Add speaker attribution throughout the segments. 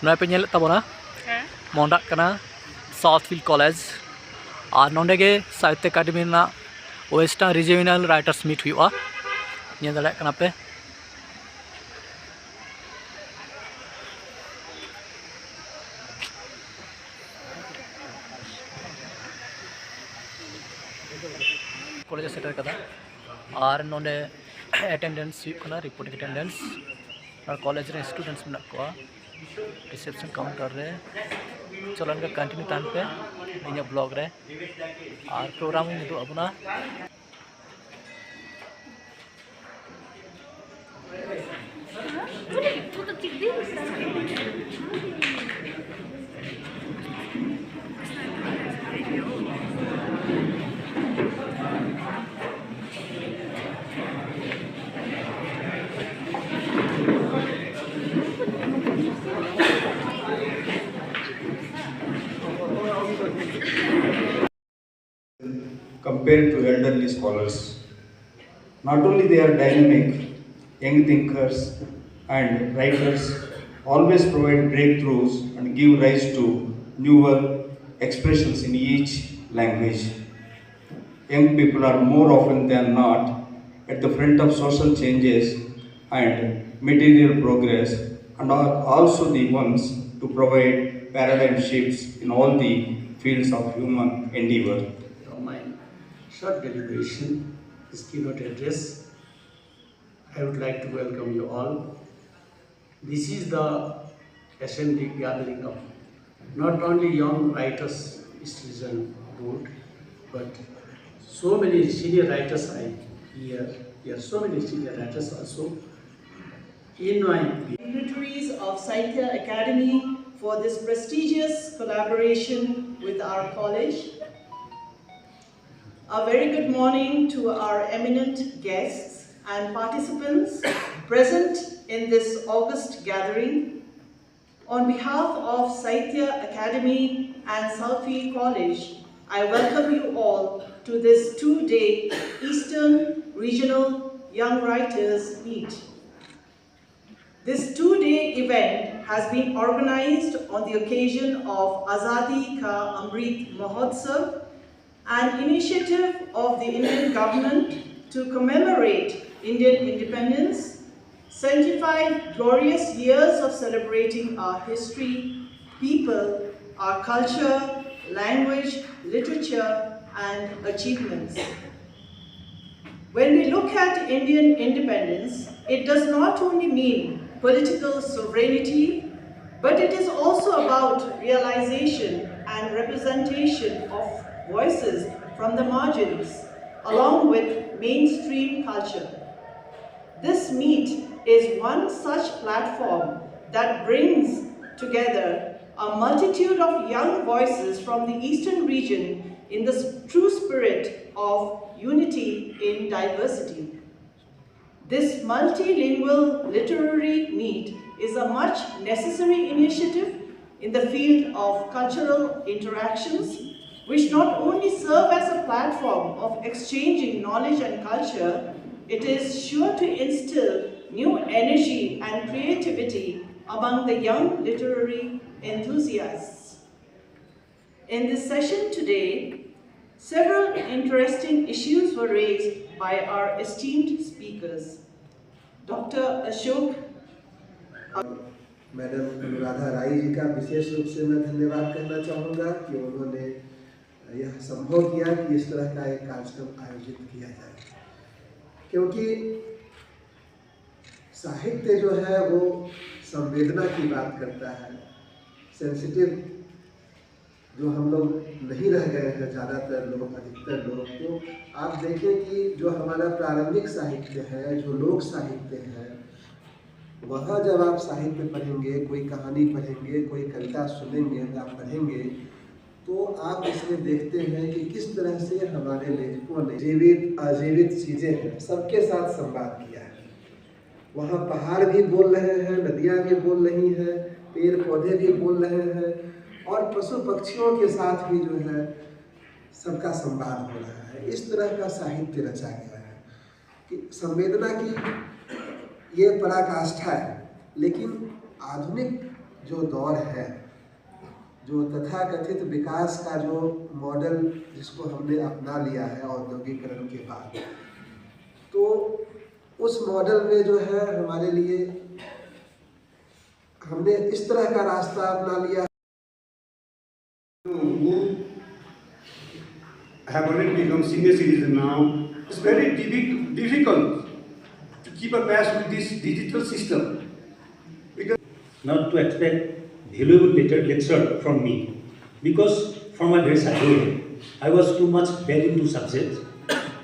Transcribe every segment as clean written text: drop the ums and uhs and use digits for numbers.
Speaker 1: नया पे नेल तबना मोंडा कना साउथफील्ड कॉलेज और नोंडे गे साहित्य अकादमी ना वेस्टर्न रीजनल राइटर्स मीट हुआ नेल दाड़े कना पे कॉलेज सेटर कदा और नोंडे अटेंडेंस हुआ रिपोर्टिंग अटेंडेंस और कॉलेज रे स्टूडेंट्स में को रिसेप्शन काउंटर रे चलन का कंटिन्यू टाइम पे इन ब्लॉग रे और programme निदो अबना
Speaker 2: compared to elderly scholars. Not only they are dynamic, young thinkers and writers always provide breakthroughs and give rise to newer expressions in each language. Young people are more often than not at the front of social changes and material progress and are also the ones to provide paradigm shifts in all the fields of human endeavor.
Speaker 3: Short deliberation, this keynote address, I would like to welcome you all. This is the assembly gathering of not only young writers, citizen board, but so many senior writers I hear so many senior writers also in my
Speaker 4: dignitaries of Sahitya Akademi for this prestigious collaboration with our college. A very good morning to our eminent guests and participants present in this August gathering. On behalf of Sahitya Akademi and Southfield College, I welcome you all to this two-day Eastern Regional Young Writers Meet. This two-day event has been organized on the occasion of Azadi Ka Amrit Mahotsav, an initiative of the Indian government to commemorate Indian independence, 75 glorious years of celebrating our history, people, our culture, language, literature, and achievements. When we look at Indian independence, it does not only mean political sovereignty, but it is also about realization and representation of voices from the margins, along with mainstream culture. This meet is one such platform that brings together a multitude of young voices from the Eastern region in the true spirit of unity in diversity. This multilingual literary meet is a much necessary initiative in the field of cultural interactions, which not only serve as a platform of exchanging knowledge and culture, it is sure to instill new energy and creativity among the young literary enthusiasts. In this session today, several interesting issues were raised by our esteemed speakers. Dr. Ashok
Speaker 5: madam Anuradha Rai ji का विशेष रूप से मैं धन्यवाद करना चाहूँगा कि उन्होंने यह संभव किया कि इस तरह का एक कार्यक्रम आयोजित किया जाए, क्योंकि साहित्य जो है वो संवेदना की बात करता है, सेंसिटिव जो हम लोग नहीं रह गए हैं ज़्यादातर लोग, अधिकतर लोग। तो आप देखें कि जो हमारा प्रारंभिक साहित्य है, जो लोक साहित्य है, वहाँ जब आप साहित्य पढ़ेंगे, कोई कहानी पढ़ेंगे, कोई कविता सुनेंगे या पढ़ेंगे, तो आप इसमें देखते हैं कि किस तरह से हमारे लेखकों ने जीवित अजीवित चीज़ें हैं सबके साथ संवाद किया है। वहाँ पहाड़ भी बोल रहे हैं, नदियाँ भी बोल रही हैं, पेड़ पौधे भी बोल रहे हैं, और पशु पक्षियों के साथ भी जो है सबका संवाद हो रहा है। इस तरह का साहित्य रचा गया है कि संवेदना की ये पराकाष्ठा है। लेकिन आधुनिक जो दौर है, जो तथाकथित विकास का जो मॉडल जिसको हमने अपना लिया है औद्योगिकरण के बाद, तो उस मॉडल में जो है हमारे लिए हमने इस तरह का रास्ता अपना लिया
Speaker 6: who have already become senior citizen now. It's very difficult to keep a pace with this digital system, because
Speaker 7: not to expect valuable lecture from me, because from my very childhood I was too much bad in two subjects.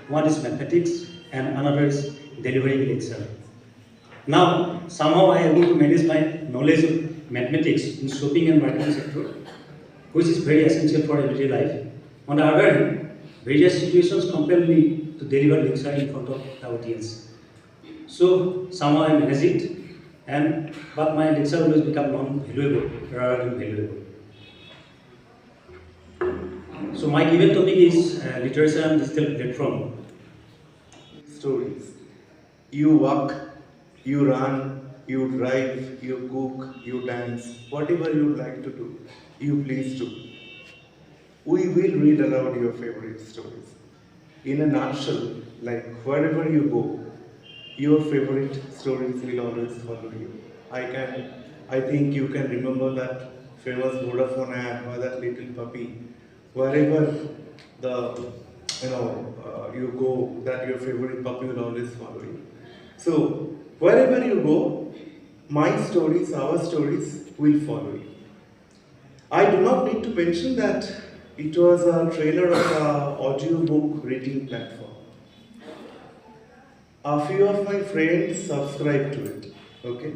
Speaker 7: One is mathematics and another is delivering lecture. Now somehow I am able to manage my knowledge of mathematics in shopping and marketing sector, which is very essential for everyday life. On the other hand, various situations compel me to deliver lecture in front of the audience. So somehow I manage it, but my lecture always become non-valuable rather than valuable. So my given topic is literature and digital platform.
Speaker 2: Stories. You walk, you run, you drive, you cook, you dance, whatever you like to do, you please do. We will read aloud your favorite stories. In a nutshell, like wherever you go, your favorite stories will always follow you. I think you can remember that famous Vodafone ad or that little puppy. Wherever you go, that your favorite puppy will always follow you. So wherever you go, my stories, our stories will follow you. I do not need to mention that it was a trailer of an audiobook reading platform. A few of my friends subscribed to it, okay?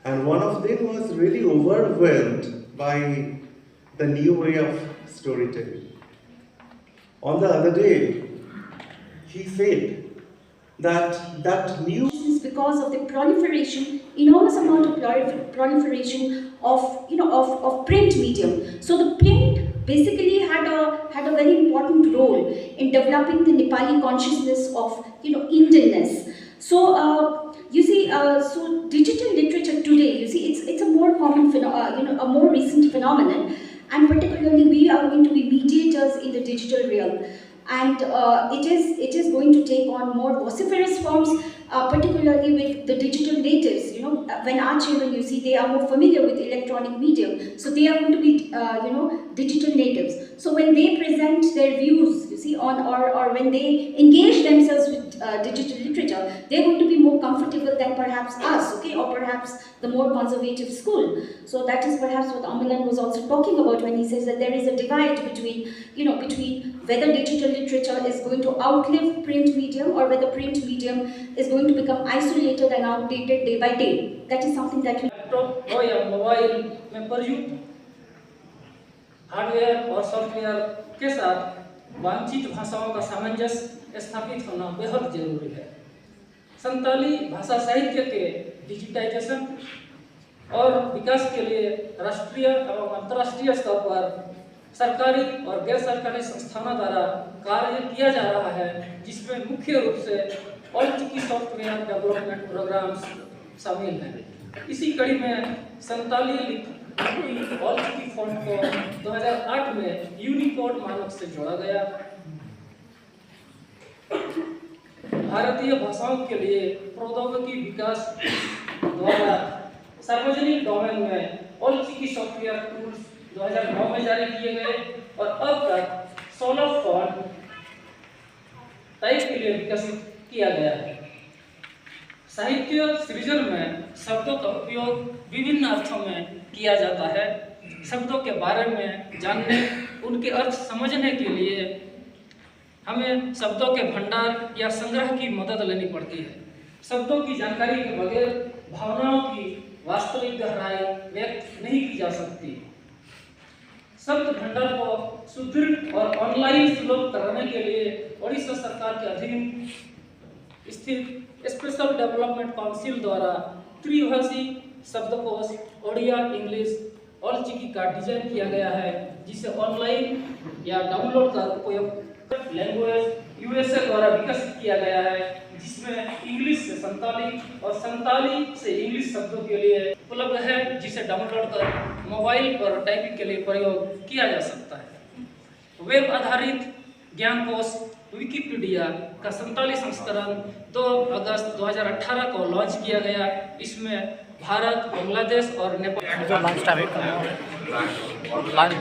Speaker 2: And one of them was really overwhelmed by the new way of storytelling. On the other day, he said that new
Speaker 8: because of the proliferation, enormous amount of proliferation of print medium. So the print basically had a very important role in developing the Nepali consciousness of Indianness. So so digital literature today, it's a more common a more recent phenomenon, and particularly we are going to be mediators in the digital realm. And it is going to take on more vociferous forms, particularly with the digital natives. When our children, they are more familiar with electronic medium, so they are going to be, digital natives. So when they present their views, or when they engage themselves with digital literature, they're going to be more comfortable than perhaps us, okay, or perhaps the more conservative school. So that is perhaps what Amilan was also talking about when he says that there is a divide between whether digital literature is going to outlive print medium or whether print medium is going to become isolated and outdated day by day. That is something that we
Speaker 9: laptop हो या mobile में प्रयुक्त hardware और software के साथ वांछित भाषाओं का सामंजस्य स्थापित होना बेहद जरूरी है। संताली भाषा साहित्य के डिजिटाइजेशन और विकास के लिए राष्ट्रीय एवं अंतर्राष्ट्रीय स्तर पर सरकारी और गैर सरकारी संस्थानों द्वारा कार्य किया जा रहा है, जिसमें मुख्य रूप से औद्योगिक सॉफ्टवेयर डेवलपमेंट प्रोग्राम्स शामिल हैं। इसी कड़ी में संताली लिपि औद्योगिक फॉन्ट को 2008 में यूनिकोड मानक से जोड़ा गया। भारतीय भाषाओं के लिए प्रौद्योगिकी विकास द्वारा सार्वजनिक डोमेन में औद्योगिक सॉफ्टवेयर टूल्स 2009 में जारी किए गए और अब तक 16 फॉन्ट टाइप के लिए विकसित किया गया है। साहित्य सृजन में शब्दों का उपयोग विभिन्न अर्थों में किया जाता है। शब्दों के बारे में जानने, उनके अर्थ समझने के लिए हमें शब्दों के भंडार या संग्रह की मदद लेनी पड़ती है। शब्दों की जानकारी के बगैर भावनाओं की वास्तविक गहराई व्यक्त नहीं की जा सकती। शब्द भंडार को सुदृढ़ और ऑनलाइन सुलभ कराने के लिए ओडिशा सरकार के अधीन स्थित स्पेशल डेवलपमेंट काउंसिल द्वारा त्रिभाषी शब्दकोश ओडिया, इंग्लिश और चिकी का डिजाइन किया गया है, जिसे ऑनलाइन या डाउनलोड कर उपयोग लैंग्वेज यूएसए द्वारा विकसित किया गया है, जिसमें इंग्लिश से संताली और संताली से इंग्लिश शब्दों के लिए उपलब्ध है, जिसे डाउनलोड कर मोबाइल पर टाइपिंग के लिए प्रयोग किया जा सकता है। वेब आधारित ज्ञान कोश विकिपीडिया का संताली संस्करण 2 अगस्त 2018 को लॉन्च किया गया। इसमें भारत, बांग्लादेश और नेपाल
Speaker 1: जो lunch time lunch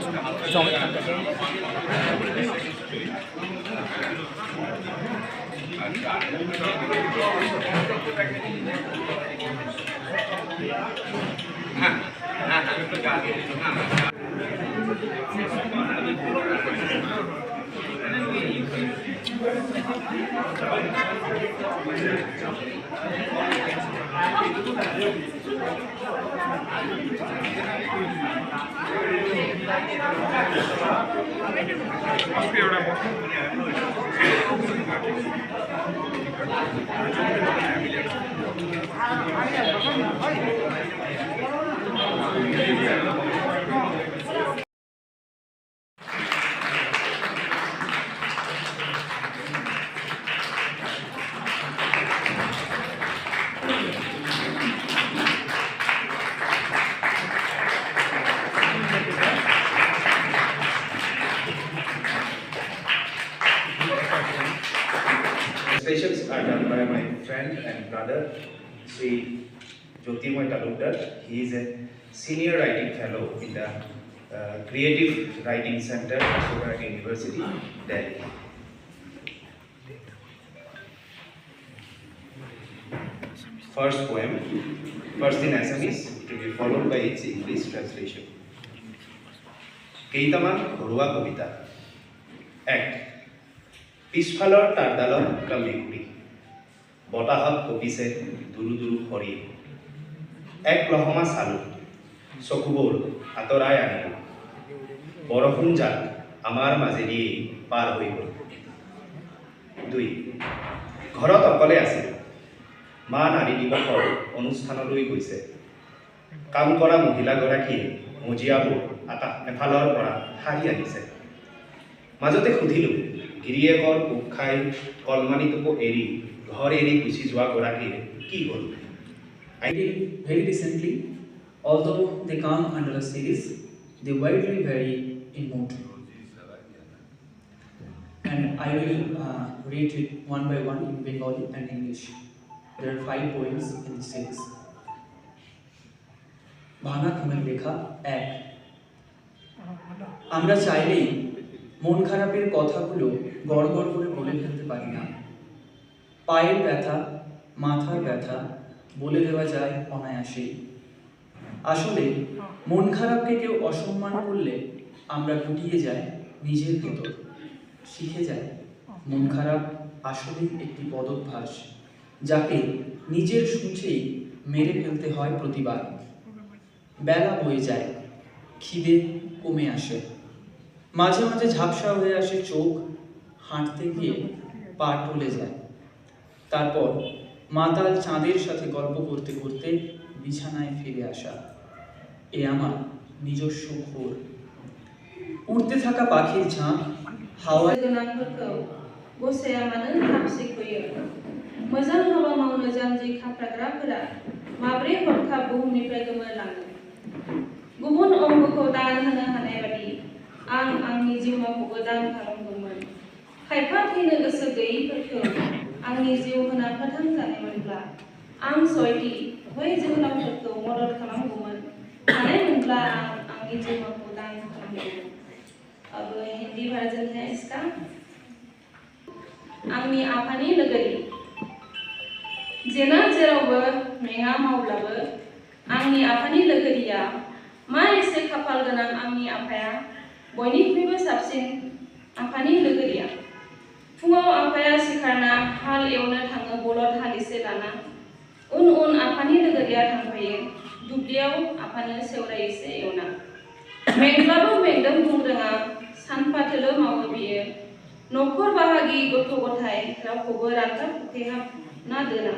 Speaker 10: Illustrations are done by my friend and brother, Sri Jyotirmoy Talukdar. He is a senior writing fellow in the Creative Writing Center at Johar University, Delhi. First poem, first in Assamese, to be followed by its English translation. Keitaman Ghorua Kobita. Act. পিছফালৰ তাঁৰডালত এটা মেকুৰী, বতাহত কঁপিছে দুৰু দুৰু সৰি। এক লহমা চালোঁ, চকুবোৰ আঁতৰাই আনিলোঁ, বৰষুণ জাক আমাৰ মাজেদিয়েই পাৰ হৈ গ'ল। 2. ঘৰত অকলে আছিল, মা নাৰী দিৱসৰ অনুষ্ঠানলৈ গৈছে। কাম কৰা মহিলাগৰাকীয়ে মজিয়াবোৰ এফালৰ পৰা সাৰি আনিছে। মাজতে সুধিলোঁ, গিৰিয়েকৰ কোব খাই কলমানিটোকো এৰি ঘৰ এৰি গুচি যোৱা গৰাকীৰ কি হ'ল?
Speaker 11: Very recently, although they come under a series, they widely vary in mood. And I will read it one by one in Bengali and English. There are 5 poems in the series. ভাঙা ঘুমের লেখা 1। আমরা চাইলেই মন খারাপের কথাগুলো গড়গড় করে বলে ফেলতে পারি না। পায়ের ব্যথা, মাথার ব্যথা বলে দেওয়া যায় অনায়াসেই। আসলে মন খারাপকে কেউ অসম্মান করলে আমরা গুটিয়ে যাই নিজের ভেতর, শিখে যাই মন খারাপ আসলেই একটি বদভ্যাস, যাকে নিজের সূচেই মেরে ফেলতে হয় প্রতিবার। বেলা বয়ে যায়, খিদে কমে আসে, মাঝে মাঝে ঝাপসা হয়ে আসে চোখ, হাঁটতে গিয়ে পা টলে যায়। তারপর মাতাল চাঁদের সাথে গল্প করতে করতে বিছানায় ফিরে আসা, এ আমার নিজস্ব ঘোর। উড়তে থাকা পাখির ঝাঁক হাওয়ায়
Speaker 12: गसाया मानो हाबसिखयो मोजां हाबा मावनो जानजि खाफ्राग्राफोरा माब्रै हरखाब बुहुमनिफ्राय गोमोरलाङो। गुबुन अंगखौ दान होनो हानाय बादि आं आंनि जिउमाखौबो दान खालामगौमोन। खायफा थैनो गोसो गैयैफोरखौ आंनि जिउ होना फोथांजानायमोनब्ला आं सयथि बै जोहोलावफोरखौ मदद खालामगौमोन। हानायमोनब्ला आं आंनि जिउमाखौ दान खालामगौमोन। अब हिंदी वर्जन है इसका। आंनि आफानि लोगोरि जेना जेरावबो मेङा मावब्लाबो आंनि आफानि लोगोरिया मा एसे खाफाल गोनां आंनि आफाया बयनिख्रुइबो साबसिन आफानि लोगोरिया। फुङाव आफाया सिखारना हाल एवनो थाङो बलद हालिसे लाना। उन उन आफानि लोगोरिया थांफायो दुब्लियाव आफानो सेवराय एसे एवना मेंब्लाबो मेंदों बुंरोङा सानफाथोलो मावो बियो न'खर बाहागि गथ' गथाय रावखौबो रानथाब उखैहाबना दोना